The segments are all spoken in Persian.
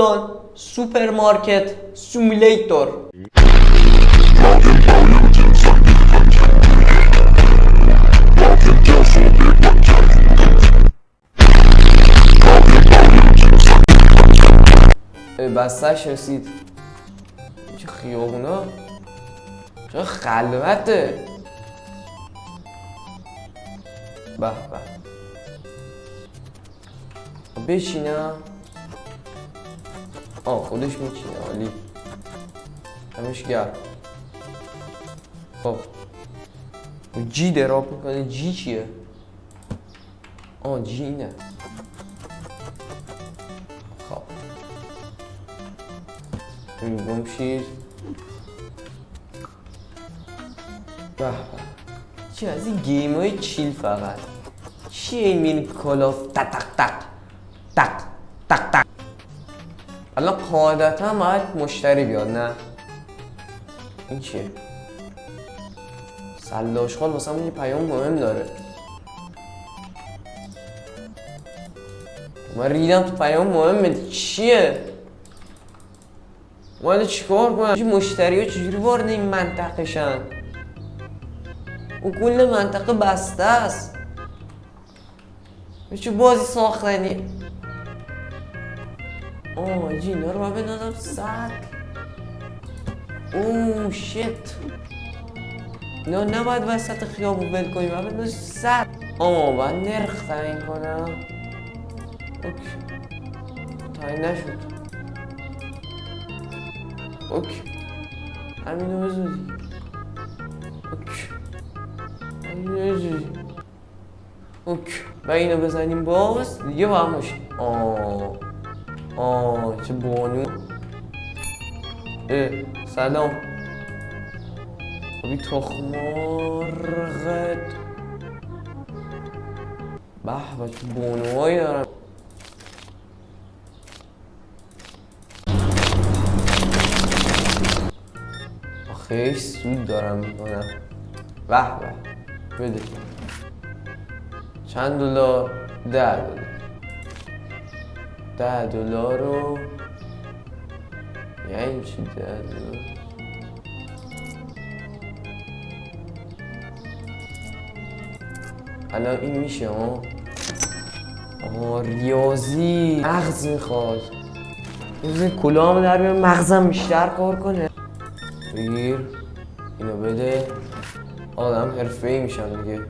دوستان سوپرمارکت سیمولیتور. بستش رسید. چه خیابونا چه خلوته. به به بشینم. خودش میچینه. عالی. همش گرم. خب جی دراب میکنه. جی چیه؟ جی اینه. خب گم شید. به به چی از این گیم های چیل فقط چیه این میری کالاف تق تق تق تق تق تق. الان قاعدتا باید مشتری بیاد. نه این چیه؟ سلاش خال واسه همون یه پیام مهم داره. من ریدم تو پیام مهمه. چیه؟ باید چیکار کنم؟ مشتری ها چجوری وارد این منطقه شن؟ و کل منطقه بسته است. چه بازی ساختنی؟ جی اینا رو باید بندازم سطل. شیت. نه نباید وسط خیابون ول کنیم. باید بندازم سطل. باید نرخ تعیین کنم. اوکی تعیین نشد. اوکی همینو بزودی. اوکی همینو بزودی. اوکی و اینو بزنیم باز دیگه با هم باشیم. چه بانو. سلام. تخم مرغت. به چه بانوهایی دارم. خیلی سود دارم میکنم. به بده. چند دلار؟ $10. $10 رو یعنی چی $10؟ الان این میشه ریاضی مغز میخواد. روز کلام در بیارم مغزم بیشتر کار کنه. بگیر اینو بده. آدم حرفه‌ای میشم دیگه.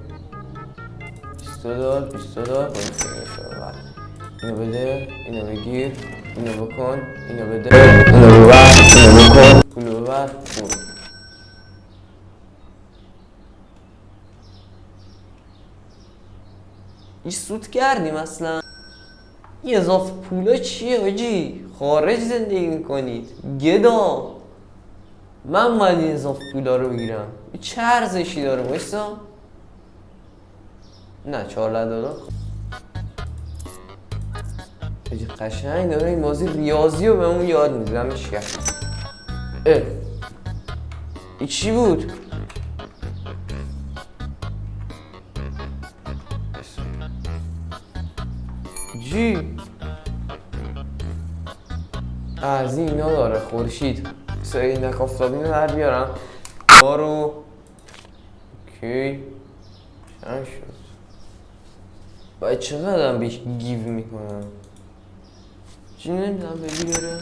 $20 اینو بده. اینو بگیر. اینو بکن. اینو بده. اینو ببر. اینو بکن. پولو ببر. این سود کردیم اصلا. این اضافه پولا چیه آجی؟ خارج زندگی میکنید گدا. من باید این اضافه پولا رو بگیرم. این چه ارزشی داره بایستا؟ نه $14. قشنگ داره این بازی. ریاضی رو بهمون یاد میده. دمش گرم. این چی بود؟ جی از اینا داره. خورشید سری نک آفتابی رو در بیارم. رو اوکی چند شد؟ باید چقدر بهش گیو میکنم؟ چی نمیدونم بگیره؟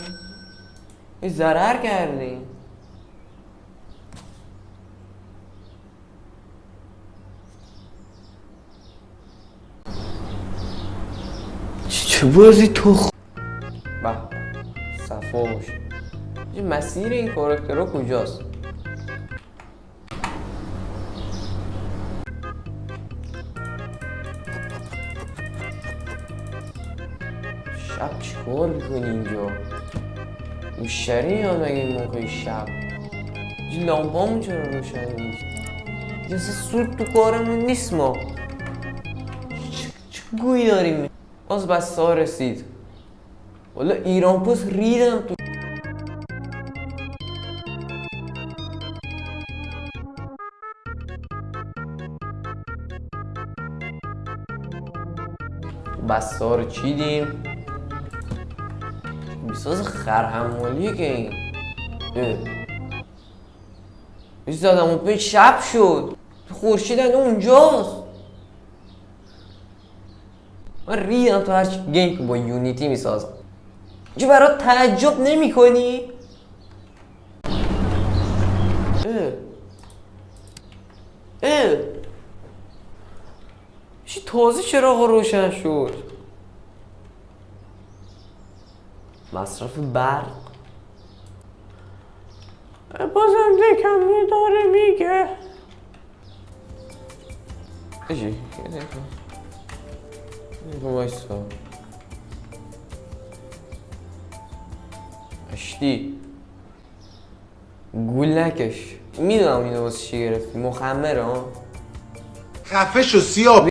این ضرر کردیم. چه بازی تو به صفا باشه. مسیر این کاراکترها کجاست؟ شب چیکار میکنی اینجا؟ مشتری میاد مگه این موقع شب؟ لامپامون چرا روشن نیست؟ یه سود تو کارمون نیست. ما چه گویی داریم؟ باز بسته ها رسید. والا ایران پوست ریدم تو. بسته ها رو چیدیم. $20 ساز خرحمالیه که این ایستادم اون شب شد خورشید اونجاست. من ریدم تو هرچی گیم که با یونیتی میسازم. چه برات تعجب نمی کنی؟ چی تازه چراغ روشن شد؟ مصرف برق بازم دکم داره میگه اجی یه دکم بایستا اشتی گول نکش. میدونم اینو واسه چی گرفتی، مخمره ها. خفه شو سیاه.